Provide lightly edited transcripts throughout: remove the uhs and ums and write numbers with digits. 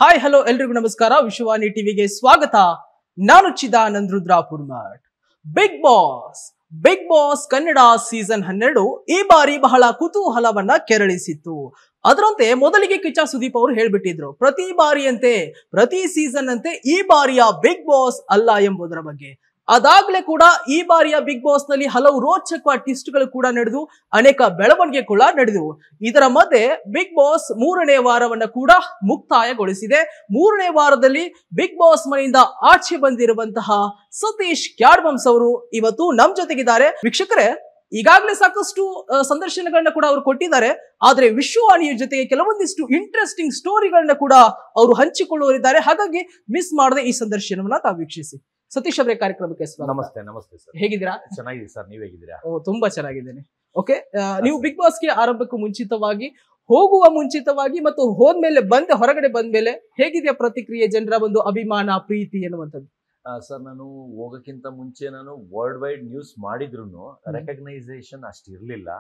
Hi hello ಎಲ್ರಿಗೂ ನಮಸ್ಕಾರ. ವಿಶ್ವವಾಣಿ ಟಿವಿಗೆ ಸ್ವಾಗತ. ನಾನು Chidanand Rudrapur Math. Big boss Kannada season 12 ಈ ಬಾರಿ ಬಹಳ ಕುತೂಹಲವನ್ನ ಕೆರಳಿಸಿತ್ತು. ಅದರಂತೆ ಮೊದಲಿಗೆ ಕಿಚ್ಚ ಸುದೀಪ್ ಅವರು ಹೇಳ್ಬಿಟ್ಟಿದ್ರು, ಪ್ರತಿ ಬಾರಿಯಂತೆ ಪ್ರತಿ ಸೀಸನ್ ಅಂತೆ ಈ ಬಾರಿಯ ಬಿಗ್ ಬಾಸ್ ಅಲ್ಲ ಎಂಬುದರ ಬಗ್ಗೆ. ಅದಾಗ್ಲೇ ಕೂಡ ಈ ಬಾರಿಯ ಬಿಗ್ ಬಾಸ್ ನಲ್ಲಿ ಹಲವು ರೋಚಕ ಟ್ವಿಸ್ಟ್ಗಳು ಕೂಡ ನಡೆದು ಅನೇಕ ಬೆಳವಣಿಗೆ ಕೂಡ ನಡೆದವು. ಇದರ ಮಧ್ಯೆ ಬಿಗ್ ಬಾಸ್ 3ನೇ ವಾರವನ್ನ ಕೂಡ ಮುಕ್ತಾಯಗೊಳಿಸಿದೆ. 3ನೇ ವಾರದಲ್ಲಿ ಬಿಗ್ ಬಾಸ್ ಮನೆಯಿಂದ ಆಚೆ ಬಂದಿರುವಂತಹ ಸತೀಶ್ ಕ್ಯಾಡ್ಬಮ್ಸ್ ಅವರು ಇವತ್ತು ನಮ್ ಜೊತೆಗಿದ್ದಾರೆ. ವೀಕ್ಷಕರೇ, ಈಗಾಗಲೇ ಸಾಕಷ್ಟು ಸಂದರ್ಶನಗಳನ್ನ ಕೂಡ ಅವರು ಕೊಟ್ಟಿದ್ದಾರೆ. ಆದ್ರೆ ವಿಶ್ವವಾಣಿಯ ಜೊತೆಗೆ ಕೆಲವೊಂದಿಷ್ಟು ಇಂಟ್ರೆಸ್ಟಿಂಗ್ ಸ್ಟೋರಿಗಳನ್ನ ಕೂಡ ಅವರು ಹಂಚಿಕೊಳ್ಳುವರಿದ್ದಾರೆ. ಹಾಗಾಗಿ ಮಿಸ್ ಮಾಡದೆ ಈ ಸಂದರ್ಶನವನ್ನ ತಾವು ವೀಕ್ಷಿಸಿ. ಸತೀಶ್ ಅವರೇ, ಕಾರ್ಯಕ್ರಮಕ್ಕೆ ಸ್ವಾಗತ. ನಮಸ್ತೆ ಸರ್. ಹೇಗಿದ್ದೀರಾ? ಚೆನ್ನಾಗಿದೆ ಸರ್, ನೀವ್ ಹೇಗಿದ್ದೀರಾ? ತುಂಬಾ ಚೆನ್ನಾಗಿದ್ದೇನೆ. ಓಕೆ, ನೀವು ಬಿಗ್ ಬಾಸ್ಗೆ ಆರಂಭಕ್ಕೂ ಮುಂಚಿತವಾಗಿ, ಹೋಗುವ ಮುಂಚಿತವಾಗಿ ಮತ್ತು ಹೋದ್ಮೇಲೆ ಹೊರಗಡೆ ಬಂದ್ಮೇಲೆ ಹೇಗಿದೆಯಾ ಪ್ರತಿಕ್ರಿಯೆ, ಜನರ ಒಂದು ಅಭಿಮಾನ, ಪ್ರೀತಿ ಎನ್ನುವಂಥದ್ದು? ಸರ್, ನಾನು ಹೋಗಕ್ಕಿಂತ ಮುಂಚೆ ನಾನು ವರ್ಲ್ಡ್ ವೈಡ್ ನ್ಯೂಸ್ ಮಾಡಿದ್ರು ರೆಕಗ್ನೈಸೇಷನ್ ಅಷ್ಟು ಇರ್ಲಿಲ್ಲ.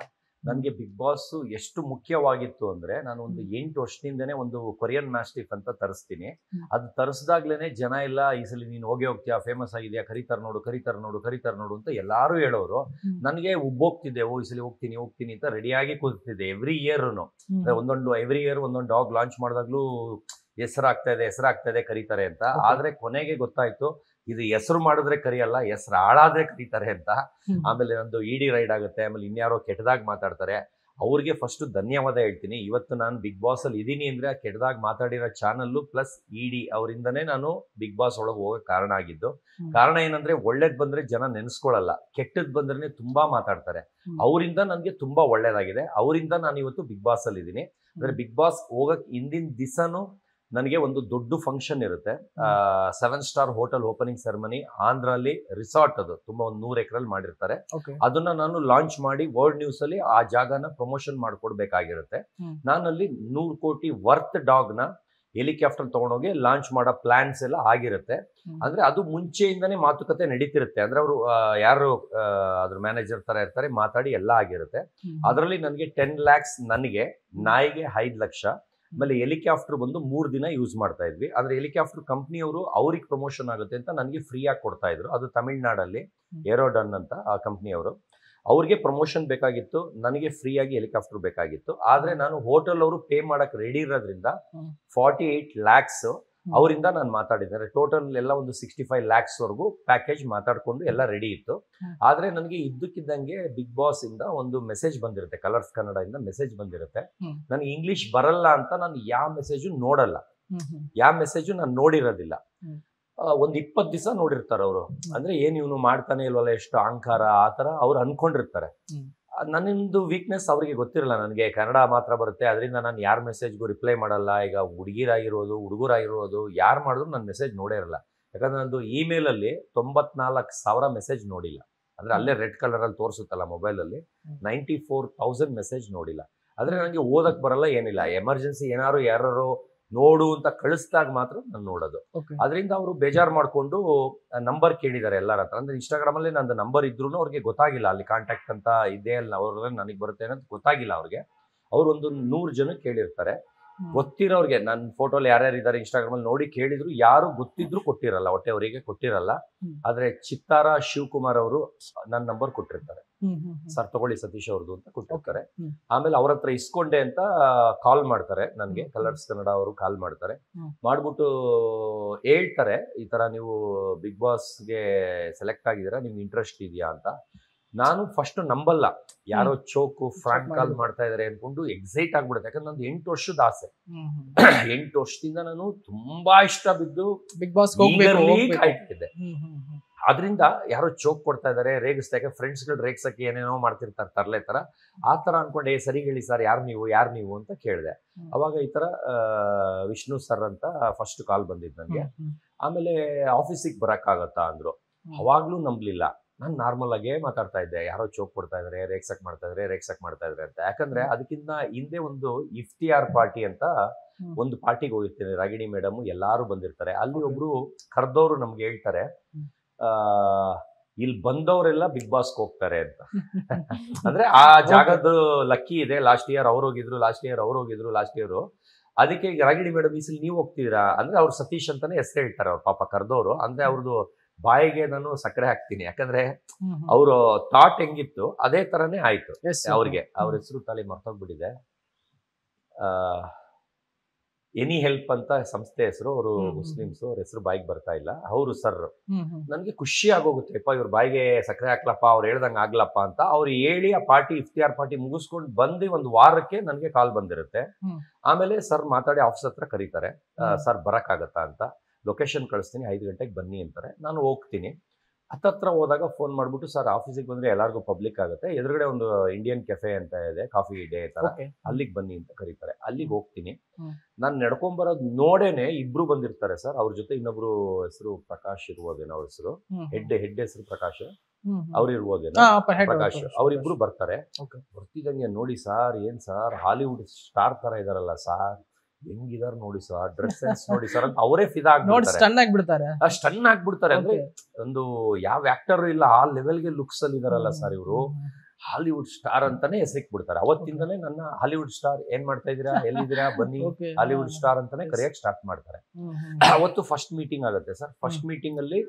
ನನಗೆ ಬಿಗ್ ಬಾಸ್ ಎಷ್ಟು ಮುಖ್ಯವಾಗಿತ್ತು ಅಂದ್ರೆ, ನಾನು ಒಂದು 8 ವರ್ಷದಿಂದನೇ ಒಂದು ಕೊರಿಯನ್ ಮ್ಯಾಸ್ಟಿಫ್ ಅಂತ ತರಿಸ್ತೀನಿ. ಅದು ತರಿಸಿದಾಗ್ಲೇನೆ ಜನ ಎಲ್ಲ ಈ ಸಲ ನೀನು ಹೋಗ್ತೀಯಾ, ಫೇಮಸ್ ಆಗಿದೆಯಾ, ಕರೀತಾರ ನೋಡು ಅಂತ ಎಲ್ಲಾರು ಹೇಳೋರು. ನನಗೆ ಉಬ್ಬೋಗ್ತಿದ್ದೆ, ಈ ಸಲ ಹೋಗ್ತೀನಿ ಅಂತ ರೆಡಿಯಾಗಿ ಕೂತಿದ್ದೆ. ಎವ್ರಿ ಇಯರ್ ಒಂದೊಂದು ಡಾಗ್ ಲಾಂಚ್ ಮಾಡಿದಾಗ್ಲೂ ಹೆಸರಾಗ್ತಾ ಇದೆ ಕರೀತಾರೆ ಅಂತ. ಆದ್ರೆ ಕೊನೆಗೆ ಗೊತ್ತಾಯ್ತು, ಇದು ಹೆಸರು ಮಾಡಿದ್ರೆ ಕರಿಯಲ್ಲ, ಹೆಸರು ಹಾಳಾದ್ರೆ ಕರೀತಾರೆ ಅಂತ. ಆಮೇಲೆ ನಂದು ಇಡಿ ರೈಡ್ ಆಗುತ್ತೆ, ಆಮೇಲೆ ಇನ್ಯಾರೋ ಕೆಟ್ಟದಾಗ ಮಾತಾಡ್ತಾರೆ. ಅವ್ರಿಗೆ ಫಸ್ಟ್ ಧನ್ಯವಾದ ಹೇಳ್ತೀನಿ. ಇವತ್ತು ನಾನು ಬಿಗ್ ಬಾಸ್ ಅಲ್ಲಿ ಇದೀನಿ ಅಂದ್ರೆ ಕೆಟ್ಟದಾಗ ಮಾತಾಡಿರೋ ಚಾನಲ್ ಪ್ಲಸ್ ಇಡಿ ಅವರಿಂದನೇ ನಾನು ಬಿಗ್ ಬಾಸ್ ಒಳಗೆ ಹೋಗಕ್ಕೆ ಕಾರಣ ಆಗಿದ್ದು. ಕಾರಣ ಏನಂದ್ರೆ, ಒಳ್ಳೇದ್ ಬಂದ್ರೆ ಜನ ನೆನೆಸ್ಕೊಳ್ಳಲ್ಲ, ಕೆಟ್ಟದ್ ಬಂದ್ರೆ ತುಂಬಾ ಮಾತಾಡ್ತಾರೆ. ಅವರಿಂದ ನನಗೆ ತುಂಬಾ ಒಳ್ಳೇದಾಗಿದೆ. ಅವರಿಂದ ನಾನು ಇವತ್ತು ಬಿಗ್ ಬಾಸ್ ಅಲ್ಲಿ ಇದೀನಿ. ಅಂದ್ರೆ ಬಿಗ್ ಬಾಸ್ ಹೋಗಕ್ ಹಿಂದಿನ ದಿವಸನೂ ನನಗೆ ಒಂದು ದೊಡ್ಡ ಫಂಕ್ಷನ್ ಇರುತ್ತೆ. 7 ಸ್ಟಾರ್ ಹೋಟೆಲ್ ಓಪನಿಂಗ್ ಸೆರೆಮನಿ ಆಂಧ್ರಲ್ಲಿ, ರಿಸಾರ್ಟ್, ಅದು ತುಂಬಾ ಒಂದು 100 ಎಕರೆಲ್ಲಿ ಮಾಡಿರ್ತಾರೆ. ಅದನ್ನ ನಾನು ಲಾಂಚ್ ಮಾಡಿ ವರ್ಲ್ಡ್ ನ್ಯೂಸ್ ಅಲ್ಲಿ ಆ ಜಾಗನ ಪ್ರಮೋಷನ್ ಮಾಡ್ಕೊಡ್ಬೇಕಾಗಿರುತ್ತೆ. ನಾನಲ್ಲಿ 100 ಕೋಟಿ ವರ್ತ್ ಡಾಗ್ ನ ಹೆಲಿಕಾಪ್ಟರ್ ತಗೊಂಡೋಗಿ ಲಾಂಚ್ ಮಾಡೋ ಪ್ಲಾನ್ಸ್ ಎಲ್ಲ ಆಗಿರುತ್ತೆ. ಅಂದ್ರೆ ಅದು ಮುಂಚೆಯಿಂದಾನೇ ಮಾತುಕತೆ ನಡೀತಿರುತ್ತೆ. ಅಂದ್ರೆ ಅವರು ಯಾರು ಅದ್ರ ಮ್ಯಾನೇಜರ್ ತರ ಇರ್ತಾರೆ, ಮಾತಾಡಿ ಎಲ್ಲ ಆಗಿರುತ್ತೆ. ಅದರಲ್ಲಿ ನನಗೆ 10 lakhs, ನನಗೆ ನಾಯಿಗೆ 5 ಲಕ್ಷ. ಆಮೇಲೆ ಹೆಲಿಕಾಪ್ಟರ್ ಬಂದು 3 ದಿನ ಯೂಸ್ ಮಾಡ್ತಾ ಇದ್ವಿ. ಆದ್ರೆ ಹೆಲಿಕಾಪ್ಟರ್ ಕಂಪ್ನಿಯವರು ಅವ್ರಿಗೆ ಪ್ರಮೋಷನ್ ಆಗುತ್ತೆ ಅಂತ ನನಗೆ ಫ್ರೀ ಆಗಿ ಕೊಡ್ತಾ ಇದ್ರು. ಅದು ತಮಿಳ್ನಾಡಲ್ಲಿ ಏರೋಡನ್ ಅಂತ ಆ ಕಂಪ್ನಿಯವರು, ಅವ್ರಿಗೆ ಪ್ರಮೋಷನ್ ಬೇಕಾಗಿತ್ತು, ನನಗೆ ಫ್ರೀ ಆಗಿ ಹೆಲಿಕಾಪ್ಟರ್ ಬೇಕಾಗಿತ್ತು. ಆದ್ರೆ ನಾನು ಹೋಟೆಲ್ ಅವರು ಪೇ ಮಾಡಕ್ ರೆಡಿ ಇರೋದ್ರಿಂದ 48 lakhs ಅವರಿಂದ ನಾನು ಮಾತಾಡಿದ್ದಾರೆ. ಟೋಟಲ್ ಎಲ್ಲ ಒಂದು 65 lakhs ವರೆಗೂ ಪ್ಯಾಕೇಜ್ ಮಾತಾಡ್ಕೊಂಡು ಎಲ್ಲ ರೆಡಿ ಇತ್ತು. ಆದ್ರೆ ನನಗೆ ಇದ್ದಕ್ಕಿದ್ದಂಗೆ ಬಿಗ್ ಬಾಸ್ ಇಂದ ಒಂದು ಮೆಸೇಜ್ ಬಂದಿರುತ್ತೆ, ಕಲರ್ಸ್ ಕನ್ನಡ ಇಂದ ಮೆಸೇಜ್ ಬಂದಿರುತ್ತೆ. ನನಗೆ ಇಂಗ್ಲಿಷ್ ಬರಲ್ಲ ಅಂತ ನಾನು ಯಾವ ಮೆಸೇಜು ನೋಡಲ್ಲ, ಯಾವ ಮೆಸೇಜು ನಾನು ನೋಡಿರೋದಿಲ್ಲ. ಒಂದ್ 20 ದಿವಸ ನೋಡಿರ್ತಾರೆ ಅವರು. ಅಂದ್ರೆ ಏನ್ ಇವನು ಮಾಡ್ತಾನೆ ಇಲ್ವಲ್ಲ, ಎಷ್ಟು ಅಹಂಕಾರ, ಆತರ ಅವ್ರು ಅನ್ಕೊಂಡಿರ್ತಾರೆ. ನನ್ನದು ವೀಕ್ನೆಸ್ ಅವ್ರಿಗೆ ಗೊತ್ತಿರಲ್ಲ. ನನಗೆ ಕನ್ನಡ ಮಾತ್ರ ಬರುತ್ತೆ, ಅದರಿಂದ ನಾನು ಯಾರ ಮೆಸೇಜ್ಗೂ ರಿಪ್ಲೈ ಮಾಡಲ್ಲ. ಈಗ ಹುಡುಗರಾಗಿರೋದು ಯಾರು ಮಾಡಿದ್ರು ನನ್ನ ಮೆಸೇಜ್ ನೋಡೇ ಇರಲ್ಲ. ಯಾಕಂದ್ರೆ ನಂದು ಇಮೇಲ್ ಅಲ್ಲಿ 94,000 ಮೆಸೇಜ್ ನೋಡಿಲ್ಲ. ಅಂದ್ರೆ ಅಲ್ಲೇ ರೆಡ್ ಕಲರ್ ಅಲ್ಲಿ ತೋರಿಸುತ್ತಲ್ಲ ಮೊಬೈಲ್ ಅಲ್ಲಿ, 94,000 ಮೆಸೇಜ್ ನೋಡಿಲ್ಲ. ಆದ್ರೆ ನನಗೆ ಓದಕ್ ಬರಲ್ಲ, ಏನಿಲ್ಲ. ಎಮರ್ಜೆನ್ಸಿ ಯಾರು ನೋಡು ಅಂತ ಕಳಿಸಿದಾಗ ಮಾತ್ರ ನಾನು ನೋಡೋದು. ಅದರಿಂದ ಅವರು ಬೇಜಾರು ಮಾಡ್ಕೊಂಡು ನಂಬರ್ ಕೇಳಿದ್ದಾರೆ ಎಲ್ಲರ ಹತ್ರ. ಅಂದ್ರೆ ಇನ್ಸ್ಟಾಗ್ರಾಮ್ ಅಲ್ಲಿ ನಂದು ನಂಬರ್ ಇದ್ರು ಅವ್ರಿಗೆ ಗೊತ್ತಾಗಿಲ್ಲ, ಅಲ್ಲಿ ಕಾಂಟ್ಯಾಕ್ಟ್ ಅಂತ ಇದೇ ಅಲ್ಲ, ಅವ್ರ ನನಗೆ ಬರುತ್ತೆ ಅನ್ನೋದು ಗೊತ್ತಾಗಿಲ್ಲ ಅವ್ರಿಗೆ. ಅವ್ರು ಒಂದು 100 ಜನ ಕೇಳಿರ್ತಾರೆ. ಗೊತ್ತಿರೋರ್ಗೆ ನನ್ನ ಫೋಟೋಲಿ ಯಾರ್ಯಾರು ಇದ್ದಾರೆ ಇನ್ಸ್ಟಾಗ್ರಾಮ್ ಅಲ್ಲಿ ನೋಡಿ ಕೇಳಿದ್ರು, ಯಾರು ಗೊತ್ತಿದ್ರು ಕೊಟ್ಟಿರಲ್ಲ, ಹೊಟ್ಟೆ ಅವರಿಗೆ ಕೊಟ್ಟಿರಲ್ಲ. ಆದ್ರೆ ಚಿತ್ತಾರ ಶಿವಕುಮಾರ್ ಅವರು ನನ್ನ ನಂಬರ್ ಕೊಟ್ಟಿರ್ತಾರೆ. ಸರ್ ತಗೊಳ್ಳಿ ಸತೀಶ್ ಅವ್ರದ್ದು ಅಂತ ಕೊಟ್ಟಿರ್ತಾರೆ. ಆಮೇಲೆ ಅವ್ರ ಹತ್ರ ಇಸ್ಕೊಂಡೆ ಅಂತ ಕಾಲ್ ಮಾಡ್ತಾರೆ ನನಗೆ, ಕಲರ್ಸ್ ಕನ್ನಡ ಅವರು ಕಾಲ್ ಮಾಡ್ತಾರೆ. ಮಾಡ್ಬಿಟ್ಟು ಹೇಳ್ತಾರೆ, ಈ ತರ ನೀವು ಬಿಗ್ ಬಾಸ್ಗೆ ಸೆಲೆಕ್ಟ್ ಆಗಿದ್ದೀರಾ, ನಿಮ್ಗೆ ಇಂಟ್ರೆಸ್ಟ್ ಇದೆಯಾ ಅಂತ. ನಾನು ಫಸ್ಟ್ ನಂಬಲ್ಲ, ಯಾರೋ ಚೋಕು ಫ್ರಾಂಕ್ ಕಾಲ್ ಮಾಡ್ತಾ ಇದಾರೆ ಅನ್ಕೊಂಡು ಎಕ್ಸೈಟ್ ಆಗ್ಬಿಡುತ್ತೆ. ಯಾಕಂದ್ರೆ ನಂದು 8 ವರ್ಷದ ಆಸೆ. 8 ವರ್ಷದಿಂದ ನಾನು ತುಂಬಾ ಇಷ್ಟ ಬಿದ್ದು ಬಿಗ್ ಬಾಸ್ ಕಾಯ್ತಿದ್ದೆ. ಅದರಿಂದ ಯಾರೋ ಚೋಕ್ ಕೊಡ್ತಾ ಇದಾರೆ, ರೇಗಿಸ್ತಾ, ಫ್ರೆಂಡ್ಸ್ಗಳು ರೇಗ್ಸಕ್ಕೆ ಏನೇನೋ ಮಾಡ್ತಿರ್ತಾರೆ ತರ್ಲೆ ತರ. ಆ ತರ ಅನ್ಕೊಂಡೆ, ಸರಿ ಹೇಳಿ ಸರ್, ಯಾರು ನೀವು ಅಂತ ಕೇಳಿದೆ. ಅವಾಗ ಈ ತರ ವಿಷ್ಣು ಸರ್ ಅಂತ ಫಸ್ಟ್ ಕಾಲ್ ಬಂದಿದ್ದು ನನಗೆ. ಆಮೇಲೆ ಆಫೀಸಿಗೆ ಬರಕ್ಕಾಗತ್ತಾ ಅಂದ್ರು. ಅವಾಗ್ಲೂ ನಂಬ್ಲಿಲ್ಲ. ನಾನು ನಾರ್ಮಲ್ ಆಗೇ ಮಾತಾಡ್ತಾ ಇದ್ದೆ, ಯಾರೋ ಚೋಕ್ ಕೊಡ್ತಾ ಇದಾರೆ, ರೇಗ್ಸಕ್ ಮಾಡ್ತಾ ಇದಾರೆ ಅಂತ. ಯಾಕಂದ್ರೆ ಅದಕ್ಕಿಂತ ಹಿಂದೆ ಒಂದು ಇಫ್ತಿಯಾರ್ ಪಾರ್ಟಿ ಅಂತ ಒಂದು ಪಾರ್ಟಿಗೆ ಹೋಗಿರ್ತೀನಿ, ರಾಗಿಣಿ ಮೇಡಮ್ ಎಲ್ಲಾರು ಬಂದಿರ್ತಾರೆ. ಅಲ್ಲಿ ಒಬ್ರು ಕರ್ದವ್ರು ನಮ್ಗೆ ಹೇಳ್ತಾರೆ, ಇಲ್ಲಿ ಬಂದವರೆಲ್ಲ ಬಿಗ್ ಬಾಸ್ಗೆ ಹೋಗ್ತಾರೆ ಅಂತ. ಅಂದ್ರೆ ಆ ಜಾಗದ ಲಕ್ಕಿ ಇದೆ. ಲಾಸ್ಟ್ ಇಯರ್ ಅವ್ರು ಹೋಗಿದ್ರು. ಅದಕ್ಕೆ ಈಗ ರಾಗಿಣಿ ಮೇಡಮ್ ಈ ಸಲ ನೀವು ಹೋಗ್ತೀರಾ ಅಂದ್ರೆ ಅವ್ರು ಸತೀಶ್ ಅಂತಾನೆ ಹೆಸರು ಹೇಳ್ತಾರೆ ಅವ್ರು ಪಾಪ ಕರೆದವರು. ಅಂದ್ರೆ ಅವ್ರದ್ದು ಬಾಯಿಗೆ ನಾನು ಸಕ್ಕರೆ ಹಾಕ್ತೀನಿ, ಯಾಕಂದ್ರೆ ಅವರು ಥಾಟ್ ಹೆಂಗಿತ್ತು ಅದೇ ತರನೇ ಆಯ್ತು ಅವ್ರಿಗೆ. ಅವ್ರ ಹೆಸರು ತಾಳಿ ಮರ್ತೋಗ್ಬಿಟ್ಟಿದೆ. ಎನಿ ಹೆಲ್ಪ್ ಅಂತ ಸಂಸ್ಥೆ ಹೆಸರು, ಅವರು ಮುಸ್ಲಿಮ್ಸ್, ಅವ್ರ ಹೆಸರು ಬಾಯಿಗೆ ಬರ್ತಾ ಇಲ್ಲ. ಅವರು ಸರ್ ನನ್ಗೆ ಖುಷಿ ಆಗೋಗುತ್ತೆ, ಅಪ್ಪ ಇವ್ರ ಬಾಯಿಗೆ ಸಕ್ಕರೆ ಹಾಕ್ಲಪ್ಪ, ಅವ್ರು ಹೇಳ್ದಂಗೆ ಆಗ್ಲಪ್ಪ ಅಂತ. ಅವ್ರು ಹೇಳಿ ಆ ಪಾರ್ಟಿ ಇಫ್ತಿಯಾರ್ ಪಾರ್ಟಿ ಮುಗಿಸ್ಕೊಂಡು ಬಂದು ಒಂದು ವಾರಕ್ಕೆ ನನಗೆ ಕಾಲ್ ಬಂದಿರುತ್ತೆ. ಆಮೇಲೆ ಸರ್ ಮಾತಾಡಿ ಆಫೀಸ್ ಹತ್ರ ಕರೀತಾರೆ, ಸರ್ ಬರಕ್ಕಾಗತ್ತಾ ಅಂತ. ಲೊಕೇಶನ್ ಕಳಿಸ್ತೀನಿ, 5 ಗಂಟೆಗೆ ಬನ್ನಿ ಅಂತಾರೆ. ನಾನು ಹೋಗ್ತೀನಿ. ಹತ್ತತ್ರ ಹೋದಾಗ ಫೋನ್ ಮಾಡ್ಬಿಟ್ಟು, ಸರ್ ಆಫೀಸಿಗೆ ಬಂದ್ರೆ ಎಲ್ಲರಿಗೂ ಪಬ್ಲಿಕ್ ಆಗುತ್ತೆ, ಎದುರುಗಡೆ ಒಂದು ಇಂಡಿಯನ್ ಕೆಫೆ ಅಂತ ಇದೆ, ಕಾಫಿ ಡೇ ತರ, ಅಲ್ಲಿಗೆ ಬನ್ನಿ ಅಂತ ಕರೀತಾರೆ. ಅಲ್ಲಿಗೆ ಹೋಗ್ತೀನಿ. ನಾನು ನಡ್ಕೊಂಬರೋದು ನೋಡೇನೆ ಇಬ್ರು ಬಂದಿರ್ತಾರೆ ಸರ್. ಅವ್ರ ಜೊತೆ ಇನ್ನೊಬ್ರು ಹೆಸರು ಪ್ರಕಾಶ್ ಇರ್ಬೋದೇನೋ, ಅವ್ರ ಹೆಸರು ಹೆಡ್ ಹೆಸರು ಪ್ರಕಾಶ್, ಅವ್ರು ಇರ್ಬೋದೇನೋ ಪ್ರಕಾಶ್, ಅವ್ರಿಬ್ರು ಬರ್ತಾರೆ. ಬರ್ತಿದಂಗೆ ನೋಡಿ ಸರ್, ಏನ್ ಸರ್ ಹಾಲಿವುಡ್ ಸ್ಟಾರ್ ತರ ಇದಾರಲ್ಲ ಸರ್, ಹೆಂಗಿದಾರ ನೋಡಿ ಸರ್, ಡ್ರೆಸ್ ಸೆನ್ಸ್ ನೋಡಿ ಸರ್ ಅಂತ ಅವರೇ ಫಿದಾ ಆಗ್ಬಿಡ್ತಾರೆ. ಸ್ಟನ್ ಆಗ್ಬಿಡ್ತಾರೆ. ಅಂದ್ರೆ ಒಂದು ಯಾವ ಆಕ್ಟರ್ ಇಲ್ಲ ಆ ಲೆವೆಲ್ಗೆ ಲುಕ್ಸ್ ಅಲ್ಲಿ ಇದಾರಲ್ಲ ಸರ್ ಇವರು, ಹಾಲಿವುಡ್ ಸ್ಟಾರ್ ಅಂತಾನೆ ಹೆಸರಿಕ್ ಬಿಡ್ತಾರೆ. ಅವತ್ತಿಂದನೇ ನನ್ನ ಹಾಲಿವುಡ್ ಸ್ಟಾರ್ ಏನ್ ಮಾಡ್ತಾ ಇದೀರಾ, ಎಲ್ಲಿದ್ದೀರಾ, ಬನ್ನಿ ಹಾಲಿವುಡ್ ಸ್ಟಾರ್ ಅಂತಾನೆ ಕರೆಯಕ್ ಸ್ಟಾರ್ಟ್ ಮಾಡ್ತಾರೆ. ಅವತ್ತು ಫಸ್ಟ್ ಮೀಟಿಂಗ್ ಆಗುತ್ತೆ ಸರ್. ಫಸ್ಟ್ ಮೀಟಿಂಗ್ ಅಲ್ಲಿ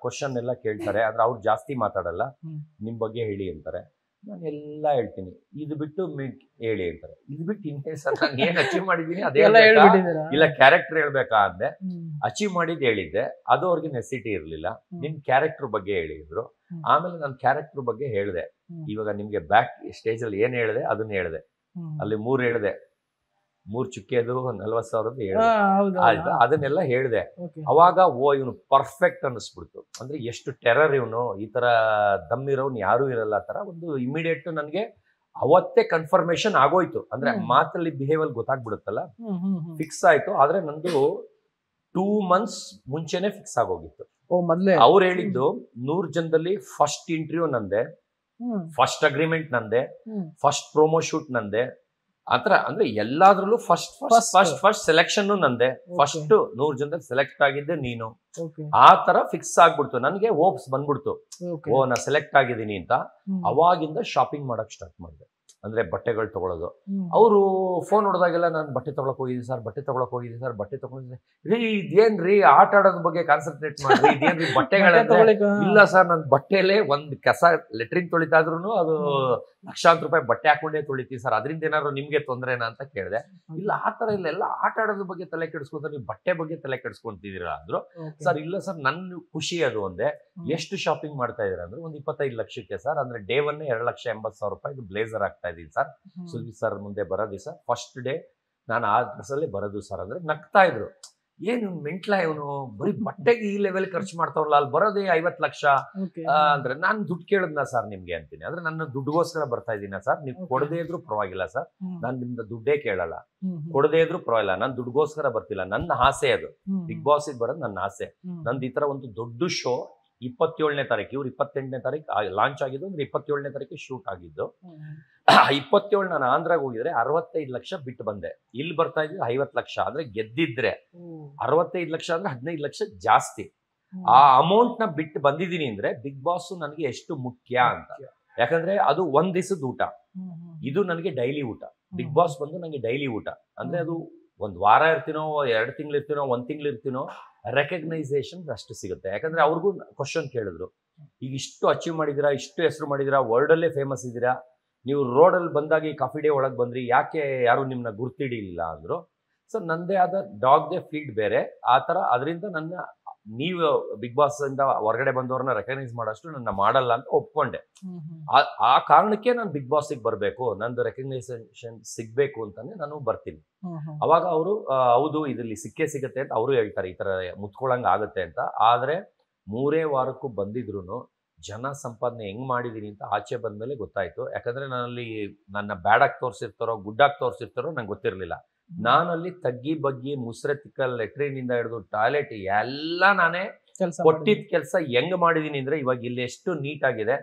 ಕ್ವಶನ್ ಎಲ್ಲ ಕೇಳ್ತಾರೆ, ಆದ್ರೆ ಅವ್ರು ಜಾಸ್ತಿ ಮಾತಾಡಲ್ಲ. ನಿಮ್ ಬಗ್ಗೆ ಹೇಳಿ ಅಂತಾರೆ. ನಾನು ಎಲ್ಲ ಹೇಳ್ತೀನಿ. ಇದು ಬಿಟ್ಟು ಹೇಳಿ ಅಂತಾರೆ. ಇದು ಬಿಟ್ಟು ಇನ್ನೇ ಸರ್ ನಾನು ಏನ್ ಅಚೀವ್ ಮಾಡಿದೀನಿ ಅದೇ ಇಲ್ಲ ಕ್ಯಾರೆಕ್ಟರ್ ಹೇಳ್ಬೇಕಾ ಅಂದೆ. ಅಚೀವ್ ಮಾಡಿದ್ ಹೇಳಿದ್ದೆ, ಅದು ಅವ್ರಿಗೆ ನೆಸಿಟಿ ಇರ್ಲಿಲ್ಲ. ನಿಮ್ ಕ್ಯಾರೆಕ್ಟರ್ ಬಗ್ಗೆ ಹೇಳಿದ್ರು. ಆಮೇಲೆ ನಾನು ಕ್ಯಾರೆಕ್ಟರ್ ಬಗ್ಗೆ ಹೇಳಿದೆ. ಇವಾಗ ನಿಮ್ಗೆ ಬ್ಯಾಕ್ ಸ್ಟೇಜ್ ಅಲ್ಲಿ ಏನ್ ಹೇಳಿದೆ ಅದನ್ನ ಹೇಳಿದೆ. ಅಲ್ಲಿ 3 ಹೇಳಿದೆ, 3 ಚುಕ್ಕೆದು 40,000 ಹೇಳಿದೆ. ಅದನ್ನೆಲ್ಲ ಹೇಳಿದೆ. ಅವಾಗ ಇವನು ಪರ್ಫೆಕ್ಟ್ ಅನ್ನಿಸ್ಬಿಡ್ತು. ಅಂದ್ರೆ ಎಷ್ಟು ಟೆರರ್ ಇವನು, ಈ ತರ ದಮ್ಮಿರೋನ್ ಯಾರು ಇರಲ್ಲ ತರ ಒಂದು ಇಮಿಡಿಯೇಟ್ ನನ್ಗೆ ಅವತ್ತೇ ಕನ್ಫರ್ಮೇಶನ್ ಆಗೋಯ್ತು. ಅಂದ್ರೆ ಮಾತಲ್ಲಿ ಬಿಹೇವಿಯರ್ ಗೊತ್ತಾಗ್ಬಿಡುತ್ತಲ್ಲ, ಫಿಕ್ಸ್ ಆಯ್ತು. ಆದ್ರೆ ನಂದು 2 months ಮುಂಚೆನೆ ಫಿಕ್ಸ್ ಆಗೋಗಿತ್ತು. ಅವ್ರು ಹೇಳಿದ್ದು 100 ಜನದಲ್ಲಿ ಫಸ್ಟ್ ಇಂಟರ್ವ್ಯೂ ನಂದೆ, ಫಸ್ಟ್ ಅಗ್ರಿಮೆಂಟ್ ನಂದೆ, ಫಸ್ಟ್ ಪ್ರೊಮೋ ಶೂಟ್ ನಂದೆ, ಆತರ. ಅಂದ್ರೆ ಎಲ್ಲಾದ್ರಲ್ಲೂ ಫಸ್ಟ್ ಸೆಲೆಕ್ಷನ್ ನಂದೆ. ಫಸ್ಟ್ 100 ಜನದಲ್ಲಿ ಸೆಲೆಕ್ಟ್ ಆಗಿದ್ದೆ ನೀನು. ಆ ತರ ಫಿಕ್ಸ್ ಆಗ್ಬಿಡ್ತು. ನನ್ಗೆ ಹೋಪ್ಸ್ ಬಂದ್ಬಿಡ್ತು, ನಾ ಸೆಲೆಕ್ಟ್ ಆಗಿದ್ದೀನಿ ಅಂತ. ಅವಾಗಿಂದ ಶಾಪಿಂಗ್ ಮಾಡಕ್ ಸ್ಟಾರ್ಟ್ ಮಾಡಿದೆ. ಅಂದ್ರೆ ಬಟ್ಟೆಗಳು ತಗೊಳ್ಳೋದು. ಅವರು ಫೋನ್ ಹೊಡೆದಾಗೆಲ್ಲ ನಾನು ಬಟ್ಟೆ ತಗೊಳಕ್ ಹೋಗಿದ್ದೀನಿ ಸರ್, ಬಟ್ಟೆ ತಗೊಳಕ್ ಹೋಗಿದ್ದೀನಿ ಸರ್, ಬಟ್ಟೆ ತಗೊಂಡಿದ್ದೆ. ರೀ ಇದೇನ್ರಿ ಆಟ ಆಡೋದ್ ಬಗ್ಗೆ ಕಾನ್ಸಂಟ್ರೇಟ್ ಮಾಡ್ರಿ, ಇದೇನ್ರಿ ಬಟ್ಟೆಗಳಂದ್ರೆ. ಇಲ್ಲ ಸರ್, ನನ್ ಬಟ್ಟೆಲೆ ಒಂದ್ ಕಸ ಲೆಟ್ರಿನ್ ತೊಳಿತಾ ಇದ್ರು ಅದು ಲಕ್ಷಾಂತರ ರೂಪಾಯಿ ಬಟ್ಟೆ ಹಾಕೊಂಡೇ ತೊಳಿತೀವಿ ಸರ್, ಅದರಿಂದ ಏನಾದ್ರು ನಿಮ್ಗೆ ತೊಂದ್ರೆನಾ ಅಂತ ಕೇಳಿದೆ. ಇಲ್ಲ ಆ ತರ ಇಲ್ಲ, ಎಲ್ಲ ಆಟ ಆಡೋದ್ರ ಬಗ್ಗೆ ತಲೆ ಕೆಡಿಸ್ಕೊಂತ ನೀವು ಬಟ್ಟೆ ಬಗ್ಗೆ ತಲೆ ಕೆಡಿಸ್ಕೊಂತಿದ್ದೀರಾ ಅಂದ್ರು. ಸರ್ ಇಲ್ಲ ಸರ್, ನನ್ನ ಖುಷಿ ಅದು ಒಂದೇ. ಎಷ್ಟು ಶಾಪಿಂಗ್ ಮಾಡ್ತಾ ಇದೀರ ಅಂದ್ರೆ ಒಂದು 25 ಲಕ್ಷಕ್ಕೆ ಸರ್. ಅಂದ್ರೆ ಡೇ 1 2,80,000 ರೂಪಾಯಿ ಬ್ಲೇಸರ್ ಆಗ್ತಾ ಇದೀನಿ ಸರ್. ಸುದೀಪ್ ಸರ್ ಮುಂದೆ ಬರೋದು ಸರ್, ಫಸ್ಟ್ ಡೇ ನಾನು ಆ ಡ್ರೆಸ್ ಅಲ್ಲೇ ಬರೋದು ಸರ್ ಅಂದ್ರೆ ನಗ್ತಾ ಇದ್ರು. ಏನು ಮೆಂಟ್ಲ ಇವನು, ಬರೀ ಬಟ್ಟೆಗೆ ಈ ಲೆವೆಲ್ ಖರ್ಚು ಮಾಡ್ತಾವ್ರಲ್ಲ, ಅಲ್ಲಿ ಬರೋದೇ 50 ಲಕ್ಷ ಅಂದ್ರೆ ನಾನು ದುಡ್ಡು ಕೇಳದ್ನ ಸರ್ ನಿಮ್ಗೆ ಅಂತೀನಿ. ಅಂದ್ರೆ ನನ್ನ ದುಡ್ಡುಗೋಸ್ಕರ ಬರ್ತಾ ಇದ್ದೀನ ಸರ್, ನೀವು ಕೊಡದೇ ಇದ್ರು ಪರವಾಗಿಲ್ಲ ಸರ್, ನಾನ್ ನಿಮ್ದು ದುಡ್ಡೇ ಕೇಳಲ್ಲ, ಕೊಡದೇ ಇದ್ರು ಪರವಾಗಿಲ್ಲ, ನಾನ್ ದುಡ್ಡುಗೋಸ್ಕರ ಬರ್ತಿಲ್ಲ, ನನ್ನ ಆಸೆ ಅದು. ಬಿಗ್ ಬಾಸ್ ಬರೋದು ನನ್ನ ಆಸೆ. ನಂದು ಈ ತರ ಒಂದು ದೊಡ್ಡ ಶೋ 27ನೇ ತಾರೀಕು, ಇವ್ರು 28ನೇ ತಾರೀಕು ಲಾಂಚ್ ಆಗಿದ್ದು. ಅಂದ್ರೆ 27ನೇ ತಾರೀಕು ಶೂಟ್ ಆಗಿದ್ದು. 27 ನಾನು ಆಂಧ್ರಾಗ ಹೋಗಿದ್ರೆ 65 ಲಕ್ಷ ಬಿಟ್ಟು ಬಂದೆ. ಇಲ್ಲಿ ಬರ್ತಾ ಇದ್ರೆ 50 ಲಕ್ಷ. ಅಂದ್ರೆ ಗೆದ್ದಿದ್ರೆ 65 ಲಕ್ಷ ಅಂದ್ರೆ 15 ಲಕ್ಷ ಜಾಸ್ತಿ. ಆ ಅಮೌಂಟ್ ನ ಬಿಟ್ಟು ಬಂದಿದ್ದೀನಿ ಅಂದ್ರೆ ಬಿಗ್ ಬಾಸ್ ನನಗೆ ಎಷ್ಟು ಮುಖ್ಯ ಅಂತ. ಯಾಕಂದ್ರೆ ಅದು 1 ದಿವಸದ ಊಟ, ಇದು ನನಗೆ ಡೈಲಿ ಊಟ. ಬಿಗ್ ಬಾಸ್ ಬಂದು ನನಗೆ ಡೈಲಿ ಊಟ. ಅಂದ್ರೆ ಅದು 1 ವಾರ ಇರ್ತೀನೋ, 2 ತಿಂಗಳು ಇರ್ತೀನೋ, 1 ತಿಂಗಳು ಇರ್ತೀನೋ, ರೆಕಗ್ನೈಸೇಷನ್ ಅಷ್ಟು ಸಿಗುತ್ತೆ. ಯಾಕಂದ್ರೆ ಅವ್ರಿಗೂ ಕ್ವಶನ್ ಕೇಳಿದ್ರು, ಈಗ ಇಷ್ಟು ಅಚೀವ್ ಮಾಡಿದಿರಾ, ಇಷ್ಟು ಹೆಸರು ಮಾಡಿದಿರಾ, ವರ್ಲ್ಡ್ ಅಲ್ಲೇ ಫೇಮಸ್ ಇದ್ದೀರಾ, ನೀವು ರೋಡಲ್ಲಿ ಬಂದಾಗ ಈ ಕಾಫಿ ಡೇ ಒಳಗೆ ಬಂದ್ರಿ, ಯಾಕೆ ಯಾರು ನಿಮ್ನ ಗುರ್ತಿಡಿಲಿಲ್ಲ ಅಂದ್ರು. ಸೊ ನಂದೇ ಆದ ಡಾಗ್ದೇ ಫೀಲ್ಡ್ ಬೇರೆ ಆ ತರ. ಅದರಿಂದ ನನ್ನ ನೀವು ಬಿಗ್ ಬಾಸ್ ಇಂದ ಹೊರಗಡೆ ಬಂದವ್ರನ್ನ ರೆಕಗ್ನೈಸ್ ಮಾಡೋಷ್ಟು ನನ್ನ ಮಾಡಲ್ಲ ಅಂತ ಒಪ್ಕೊಂಡೆ. ಆ ಕಾರಣಕ್ಕೆ ನಾನು ಬಿಗ್ ಬಾಸ್ಗೆ ಬರಬೇಕು, ನಂದು ರೆಕಗ್ನೈಸೇಷನ್ ಸಿಗ್ಬೇಕು ಅಂತಾನೆ ನಾನು ಬರ್ತೀನಿ. ಅವಾಗ ಅವರು ಹೌದು ಇದ್ರಲ್ಲಿ ಸಿಕ್ಕೇ ಸಿಗತ್ತೆ ಅಂತ ಅವರು ಹೇಳ್ತಾರೆ, ಈ ತರ ಮುತ್ಕೊಳಂಗ ಆಗತ್ತೆ ಅಂತ. ಆದ್ರೆ 3 ವಾರಕ್ಕೂ ಬಂದಿದ್ರು ಜನ ಸಂಪಾದನೆ ಹೆಂಗ್ ಮಾಡಿದೀನಿ ಅಂತ ಆಚೆ ಬಂದ್ಮೇಲೆ ಗೊತ್ತಾಯ್ತು. ಯಾಕಂದ್ರೆ ನಾನಲ್ಲಿ ನನ್ನ ಬ್ಯಾಡಾಗಿ ತೋರಿಸಿರ್ತಾರೋ ಗುಡ್ಡಾಗಿ ತೋರಿಸಿರ್ತಾರೋ ನಂಗೆ ಗೊತ್ತಿರ್ಲಿಲ್ಲ. ನಾನಲ್ಲಿ ತಗ್ಗಿ ಬಗ್ಗಿ ಮುಸ್ರೆ ತಿಕ್ಕಲ್ ಲೆಟ್ರಿನ್ ಇಂದ ಹಿಡಿದು ಟಾಯ್ಲೆಟ್ ಎಲ್ಲ ನಾನೇ ಕೊಟ್ಟಿದ್ದ ಕೆಲಸ ಹೆಂಗ್ ಮಾಡಿದೀನಿ ಅಂದ್ರೆ ಇವಾಗ ಇಲ್ಲಿ ಎಷ್ಟು ನೀಟ್ ಆಗಿದೆ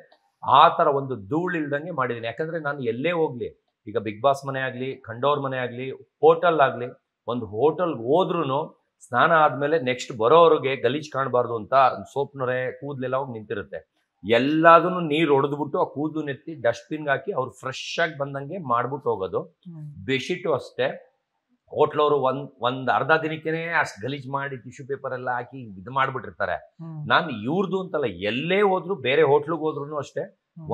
ಆ ತರ ಒಂದು ಧೂಳು ಇಲ್ದಂಗೆ ಮಾಡಿದೀನಿ. ಯಾಕಂದ್ರೆ ನಾನು ಎಲ್ಲೇ ಹೋಗ್ಲಿ, ಈಗ ಬಿಗ್ ಬಾಸ್ ಮನೆ ಆಗ್ಲಿ, ಖಂಡೋರ್ ಮನೆ ಆಗ್ಲಿ, ಹೋಟೆಲ್ ಆಗ್ಲಿ, ಒಂದು ಹೋಟೆಲ್ ಹೋದ್ರುನು ಸ್ನಾನ ಆದ್ಮೇಲೆ ನೆಕ್ಸ್ಟ್ ಬರೋವ್ರಿಗೆ ಗಲೀಜ್ ಕಾಣಬಾರ್ದು ಅಂತ ಸೋಪ್ ನೊರೆ ಕೂದ್ಲೆಲ್ಲ ಹೋಗಿ ನಿಂತಿರುತ್ತೆ. ಎಲ್ಲದನ್ನು ನೀರು ಹೊಡೆದ್ಬಿಟ್ಟು ಆ ಕೂದಲು ನೆತ್ತಿ ಡಸ್ಟ್ಬಿನ್ಗೆ ಹಾಕಿ ಅವ್ರು ಫ್ರೆಶ್ ಆಗಿ ಬಂದಂಗೆ ಮಾಡ್ಬಿಟ್ಟು ಹೋಗೋದು. ಬೆಡ್ಶೀಟು ಅಷ್ಟೇ, ಹೋಟ್ಲವರು ಒಂದ್ ಅರ್ಧ ದಿನಕ್ಕೇನೆ ಅಷ್ಟು ಗಲೀಜ್ ಮಾಡಿ ಟಿಶ್ಯೂ ಪೇಪರ್ ಎಲ್ಲ ಹಾಕಿ ಇದು ಮಾಡ್ಬಿಟ್ಟಿರ್ತಾರೆ. ನಾನು ಇವ್ರದ್ದು ಅಂತಲ್ಲ, ಎಲ್ಲೇ ಹೋದ್ರು, ಬೇರೆ ಹೋಟ್ಲಿಗೆ ಹೋದ್ರು ಅಷ್ಟೇ,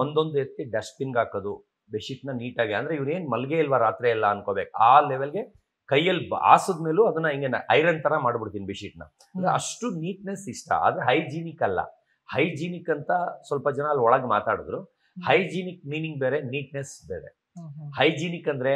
ಒಂದೊಂದು ಎತ್ತಿ ಡಸ್ಟ್ಬಿನ್ಗೆ ಹಾಕೋದು, ಬೆಡ್ಶೀಟ್ನ ನೀಟಾಗಿ, ಅಂದ್ರೆ ಇವ್ರೇನ್ ಮಲ್ಗೆ ಇಲ್ವಾ ರಾತ್ರಿ ಎಲ್ಲ ಅನ್ಕೋಬೇಕು, ಆ ಲೆವೆಲ್ಗೆ ಕೈಯಲ್ಲಿ ಹಾಸಿದ್ಮೇಲೂ ಅದನ್ನ ಹಿಂಗೆ ಐರನ್ ತರ ಮಾಡ್ಬಿಡ್ತೀನಿ ಬೆಡ್ಶೀಟ್ನ. ಅಷ್ಟು ನೀಟ್ನೆಸ್ ಇಷ್ಟ. ಆದ್ರೆ ಹೈಜೀನಿಕ್ ಅಲ್ಲ. ಹೈಜೀನಿಕ್ ಅಂತ ಸ್ವಲ್ಪ ಜನ ಅಲ್ಲಿ ಒಳಗೆ ಮಾತಾಡಿದ್ರು. ಹೈಜೀನಿಕ್ ಮೀನಿಂಗ್ ಬೇರೆ, ನೀಟ್ನೆಸ್ ಬೇರೆ. ಹೈಜೀನಿಕ್ ಅಂದ್ರೆ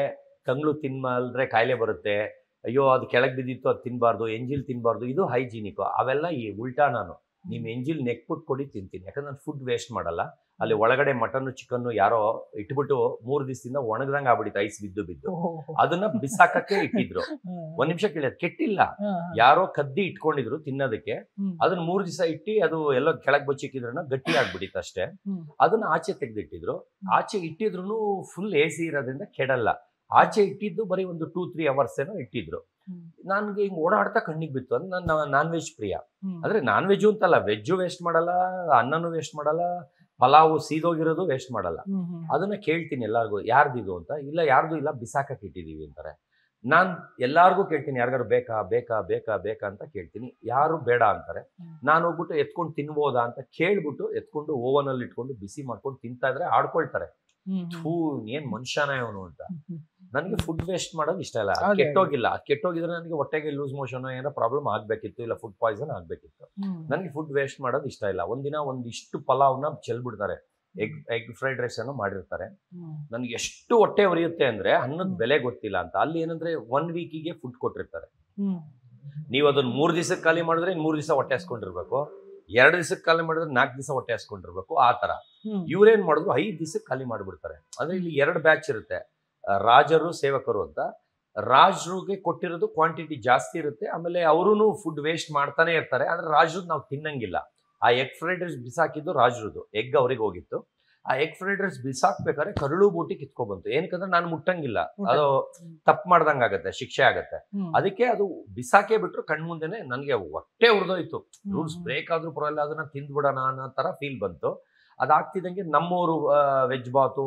ಕಂಗ್ಳು ತಿನ್ಮಲ್ದ್ರೆ ಕಾಯಿಲೆ ಬರುತ್ತೆ, ಅಯ್ಯೋ ಅದು ಕೆಳಗೆ ಬಿದ್ದಿತ್ತು ಅದು ತಿನ್ಬಾರ್ದು, ಎಂಜಿಲ್ ತಿನ್ಬಾರ್ದು, ಇದು ಹೈಜೀನಿಕ್. ಅವೆಲ್ಲ ಈ ಉಲ್ಟಾ. ನಾನು ನಿಮ್ ಎಂಜಿಲ್ ನೆಕ್ಬಿಟ್ಟು ಕೊಡಿ ತಿಂತೀನಿ, ಯಾಕಂದ್ರೆ ನಾನು ಫುಡ್ ವೇಸ್ಟ್ ಮಾಡಲ್ಲ. ಅಲ್ಲಿ ಒಳಗಡೆ ಮಟನ್ ಚಿಕನ್ ಯಾರೋ ಇಟ್ಬಿಟ್ಟು 3 ದಿವಸದಿಂದ ಒಣಗ್ದಂಗ ಆಗ್ಬಿಟ್ಟಿತ್ತು, ಐಸ್ ಬಿದ್ದು ಅದನ್ನ ಬಿಸಾಕಕ್ಕೆ ಇಟ್ಟಿದ್ರು. ಒಂದ್ ನಿಮಿಷ ಕೇಳಿದ್, ಕೆಟ್ಟಿಲ್ಲ, ಯಾರೋ ಕದ್ದಿ ಇಟ್ಕೊಂಡಿದ್ರು ತಿನ್ನೋದಕ್ಕೆ. ಅದನ್ನ 3 ದಿವಸ ಇಟ್ಟು ಅದು ಎಲ್ಲ ಕೆಳಗ್ ಬಚ್ಚಿಕ್ಕಿದ್ರನ್ನ ಗಟ್ಟಿ ಆಗ್ಬಿಟ್ಟಿತ್ತು ಅಷ್ಟೇ. ಅದನ್ನ ಆಚೆ ತೆಗ್ದಿಟ್ಟಿದ್ರು. ಆಚೆ ಇಟ್ಟಿದ್ರು ಫುಲ್ AC ಇರೋದ್ರಿಂದ ಕೆಡಲ್ಲ. ಆಚೆ ಇಟ್ಟಿದ್ದು ಬರೀ ಒಂದು 2-3 ಅವರ್ಸ್ ಏನೋ ಇಟ್ಟಿದ್ರು. ನನ್ಗೆ ಹಿಂಗ್ ಓಡಾಡ್ತಾ ಕಣ್ಣಿಗೆ ಬಿತ್ತು. ಅಂದ್ರೆ ನಾನು ನಾನ್ ವೆಜ್ ಪ್ರಿಯ. ಅಂದ್ರೆ ನಾನ್ ವೆಜ್ ಅಂತಲ್ಲ, ವೆಜ್ಜು ವೇಸ್ಟ್ ಮಾಡಲ್ಲ, ಅನ್ನನೂ ವೇಸ್ಟ್ ಮಾಡಲ್ಲ, ಪಲಾವು ಸೀದೋಗಿರೋದು ವೇಸ್ಟ್ ಮಾಡಲ್ಲ. ಅದನ್ನ ಕೇಳ್ತೀನಿ ಎಲ್ಲಾರ್ಗು, ಯಾರ್ದಿದು ಅಂತ. ಇಲ್ಲ ಯಾರ್ದು ಇಲ್ಲ, ಬಿಸಾಕಕ್ಕೆ ಇಟ್ಟಿದೀವಿ ಅಂತಾರೆ. ನಾನ್ ಎಲ್ಲಾರ್ಗು ಕೇಳ್ತೀನಿ, ಯಾರಿಗಾರು ಬೇಕಾ ಬೇಕಾ ಬೇಕಾ ಬೇಕಾ ಅಂತ ಕೇಳ್ತೀನಿ. ಯಾರು ಬೇಡ ಅಂತಾರೆ. ನಾನು ಹೋಗ್ಬಿಟ್ಟು ಎತ್ಕೊಂಡು ತಿನ್ಬೋದಾ ಅಂತ ಕೇಳ್ಬಿಟ್ಟು ಎತ್ಕೊಂಡು ಓವನ್ ಅಲ್ಲಿ ಇಟ್ಕೊಂಡು ಬಿಸಿ ಮಾಡ್ಕೊಂಡು ತಿಂತಾ ಇದ್ರೆ ಆಡ್ಕೊಳ್ತಾರೆ. ಥೂ, ಏನ್ ಮನುಷ್ಯನ ಇವನು ಅಂತ. ನನಗೆ ಫುಡ್ ವೇಸ್ಟ್ ಮಾಡೋದು ಇಷ್ಟ ಇಲ್ಲ. ಕೆಟ್ಟೋಗಿಲ್ಲ, ಕೆಟ್ಟೋಗಿದ್ರೆ ನನಗೆ ಹೊಟ್ಟೆಗೆ ಲೂಸ್ ಮೋಷನ್ ಏನೋ ಪ್ರಾಬ್ಲಮ್ ಆಗ್ಬೇಕಿತ್ತು, ಇಲ್ಲ ಫುಡ್ ಪಾಯ್ಸನ್ ಆಗ್ಬೇಕಿತ್ತು. ನನಗೆ ಫುಡ್ ವೇಸ್ಟ್ ಮಾಡೋದು ಇಷ್ಟ ಇಲ್ಲ. ಒಂದಿನ ಒಂದಿಷ್ಟು ಪಲಾವ್ನ ಚೆಲ್ಬಿಡ್ತಾರೆ, ಎಗ್ ಫ್ರೈಡ್ ರೈಸ್ ಏನೋ ಮಾಡಿರ್ತಾರೆ. ನನ್ಗೆ ಎಷ್ಟು ಹೊಟ್ಟೆ ಉರಿಯುತ್ತೆ ಅಂದ್ರೆ ಅನ್ನದ ಬೆಲೆ ಗೊತ್ತಿಲ್ಲ ಅಂತ. ಅಲ್ಲಿ ಏನಂದ್ರೆ 1 ವೀಕಿಗೆ ಫುಡ್ ಕೊಟ್ಟಿರ್ತಾರೆ. ನೀವು ಅದನ್ನ 3 ದಿವಸಕ್ಕೆ ಖಾಲಿ ಮಾಡಿದ್ರೆ 3 ದಿವಸ ಹೊಟ್ಟೆ ಹಾಸ್ಕೊಂಡಿರ್ಬೇಕು, 2 ದಿವಸಕ್ಕೆ ಖಾಲಿ ಮಾಡಿದ್ರೆ 4 ದಿವಸ ಹೊಟ್ಟೆ ಹಾಸ್ಕೊಂಡಿರ್ಬೇಕು. ಆ ತರ ಇವ್ರೇನ್ ಮಾಡಿದ್ರು, 5 ದಿವಸಕ್ಕೆ ಖಾಲಿ ಮಾಡ್ಬಿಡ್ತಾರೆ. ಅಂದ್ರೆ ಇಲ್ಲಿ 2 ಬ್ಯಾಚ್ ಇರುತ್ತೆ, ರಾಜರು ಸೇವಕರು ಅಂತ. ರಾಜರಿಗೆ ಕೊಟ್ಟಿರೋದು ಕ್ವಾಂಟಿಟಿ ಜಾಸ್ತಿ ಇರುತ್ತೆ, ಆಮೇಲೆ ಅವರೂ ಫುಡ್ ವೇಸ್ಟ್ ಮಾಡ್ತಾನೆ ಇರ್ತಾರೆ. ಆದ್ರೆ ರಾಜರದ್ದು ನಾವು ತಿನ್ನಂಗಿಲ್ಲ. ಆ ಎಗ್ ಫ್ರೈಡ್ ರೈಸ್ ಬಿಸಾಕಿದ್ದು ರಾಜರದ್ದು, ಎಗ್ ಅವ್ರಿಗೆ ಹೋಗಿತ್ತು. ಆ ಎಗ್ ಫ್ರೈಡ್ ರೈಸ್ ಬಿಸಾಕ್ಬೇಕಾದ್ರೆ ಕರಳು ಬೂಟಿ ಕಿತ್ಕೊಬಂತು. ಏನಕ್ಕಂದ್ರೆ ನಾನು ಮುಟ್ಟಂಗಿಲ್ಲ, ಅದು ತಪ್ಪು ಮಾಡ್ದಂಗ ಆಗತ್ತೆ, ಶಿಕ್ಷೆ ಆಗತ್ತೆ. ಅದಕ್ಕೆ ಅದು ಬಿಸಾಕೇ ಬಿಟ್ರು ಕಣ್ಮುಂದೆನೆ. ನನಗೆ ಹೊಟ್ಟೆ ಉರಿದೋಯ್ತು. ರೂಲ್ಸ್ ಬ್ರೇಕ್ ಆದ್ರೂ ಪರವಾಗಿಲ್ಲ, ಅದನ್ನ ತಿಂದ್ಬಿಡೋಣ ಅನ್ನೋ ತರ ಫೀಲ್ ಬಂತು. ಅದಾಗ್ತಿದ್ದಂಗೆ ನಮ್ಮವರು ವೆಜ್ ಬಾತು,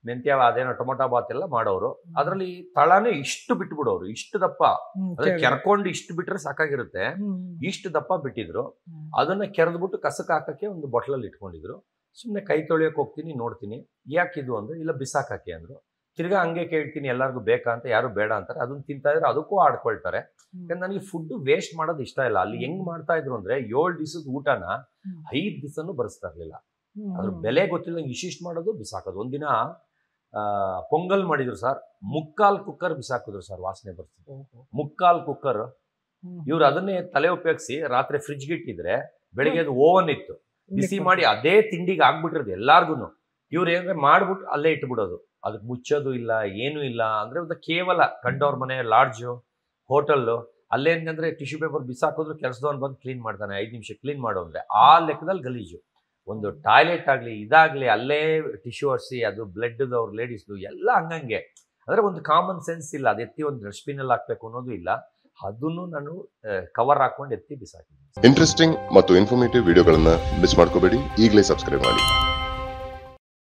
ಮೆಂತ್ಯ ಅದೇನೋ ಟೊಮೊಟೊ ಬಾತ್ ಎಲ್ಲ ಮಾಡೋರು. ಅದ್ರಲ್ಲಿ ತಳಾನೇ ಇಷ್ಟು ಬಿಟ್ಬಿಡೋರು, ಇಷ್ಟು ದಪ್ಪ. ಅದೇ ಕೆರ್ಕೊಂಡು ಇಷ್ಟು ಬಿಟ್ರೆ ಸಾಕಾಗಿರುತ್ತೆ, ಇಷ್ಟು ದಪ್ಪ ಬಿಟ್ಟಿದ್ರು. ಅದನ್ನ ಕೆರೆದ್ಬಿಟ್ಟು ಕಸಕ್ಕೆ ಹಾಕಕ್ಕೆ ಒಂದು ಬೊಟ್ಲಲ್ಲಿ ಇಟ್ಕೊಂಡಿದ್ರು. ಸುಮ್ನೆ ಕೈ ತೊಳಿಯಕ್ಕೆ ಹೋಗ್ತೀನಿ, ನೋಡ್ತೀನಿ, ಯಾಕಿದು ಅಂದ್ರೆ ಇಲ್ಲ ಬಿಸಾಕಕ್ಕೆ ಅಂದ್ರು. ತಿರ್ಗಾ ಹಂಗೆ ಕೇಳ್ತೀನಿ, ಎಲ್ಲರಿಗೂ ಬೇಕಾ ಅಂತ. ಯಾರು ಬೇಡ ಅಂತಾರೆ. ಅದನ್ನ ತಿಂತಾ ಇದ್ರೆ ಅದಕ್ಕೂ ಆಡ್ಕೊಳ್ತಾರೆ. ಯಾಕಂದ್ರೆ ನನಗೆ ಫುಡ್ ವೇಸ್ಟ್ ಮಾಡೋದು ಇಷ್ಟ ಇಲ್ಲ. ಅಲ್ಲಿ ಹೆಂಗ್ ಮಾಡ್ತಾ ಇದ್ರು ಅಂದ್ರೆ 7 ದಿವಸದ ಊಟನ 5 ದಿವಸನೂ ಬರೆಸ್ತಾ ಇರ್ಲಿಲ್ಲ. ಅದ್ರ ಬೆಲೆ ಗೊತ್ತಿಲ್ಲ, ಇಷ್ಟಿಷ್ಟು ಮಾಡೋದು ಬಿಸಾಕೋದು. ಒಂದಿನ ಪೊಂಗಲ್ ಮಾಡಿದ್ರು ಸರ್, 3/4 ಕುಕ್ಕರ್ ಬಿಸಾಕಿದ್ರು ಸರ್, ವಾಸನೆ ಬರ್ತಿದ್ರು. 3/4 ಕುಕ್ಕರ್. ಇವ್ರು ಅದನ್ನೇ ತಲೆ ಉಪಯೋಗಿಸಿ ರಾತ್ರಿ ಫ್ರಿಜ್ಗೆ ಇಟ್ಟಿದ್ರೆ ಬೆಳಿಗ್ಗೆ ಅದು ಓವನ್ ಇತ್ತು, ಬಿಸಿ ಮಾಡಿ ಅದೇ ತಿಂಡಿಗೆ ಆಗ್ಬಿಟ್ಟಿರೋದು ಎಲ್ಲಾರ್ಗು. ಇವ್ರು ಏನ್ರೆ ಮಾಡ್ಬಿಟ್ಟು ಅಲ್ಲೇ ಇಟ್ಬಿಡೋದು, ಅದಕ್ಕೆ ಮುಚ್ಚೋದು ಇಲ್ಲ, ಏನು ಇಲ್ಲ. ಅಂದ್ರೆ ಒಂದು ಕೇವಲ ಕಂಡವ್ರ ಮನೆ, ಲಾಡ್ಜು, ಹೋಟೆಲ್, ಅಲ್ಲೇನಂದ್ರೆ ಟಿಶ್ಯೂ ಪೇಪರ್ ಬಿಸಾಕಿದ್ರು ಕೆಲಸದವನು ಬಂದು ಕ್ಲೀನ್ ಮಾಡ್ತಾನೆ, 5 ನಿಮಿಷ ಕ್ಲೀನ್ ಮಾಡೋ ಅಂದ್ರೆ. ಆ ಲೆಕ್ಕದಲ್ಲಿ ಗಲೀಜು. ಒಂದು ಟಾಯ್ಲೆಟ್ ಆಗ್ಲಿ ಇದಾಗ್ಲಿ ಅಲ್ಲೇ ಟಿಶ್ಯೂ ಒರೆಸಿ, ಅದು ಬ್ಲಡ್ ಅವ್ರ ಲೇಡೀಸ್ದು ಎಲ್ಲ ಹಂಗಂಗೆ. ಅಂದ್ರೆ ಒಂದು ಕಾಮನ್ ಸೆನ್ಸ್ ಇಲ್ಲ. ಅದು ಎತ್ತಿ ಒಂದು ಡಸ್ಟ್ಬಿನ್ ಅಲ್ಲಿ ಹಾಕ್ಬೇಕು ಅನ್ನೋದು ಇಲ್ಲ. ಅದನ್ನು ನಾನು ಕವರ್ ಹಾಕೊಂಡು ಎತ್ತಿ ಬಿಸಾಕಿದ್ದೀನಿ. ಇಂಟ್ರೆಸ್ಟಿಂಗ್ ಮತ್ತು ಇನ್ಫಾರ್ಮೇಟಿವ್ ವಿಡಿಯೋಗಳನ್ನ ಮಿಸ್ ಮಾಡ್ಕೋಬೇಡಿ. ಈಗಲೇ ಸಬ್ಸ್ಕ್ರೈಬ್ ಮಾಡಿ.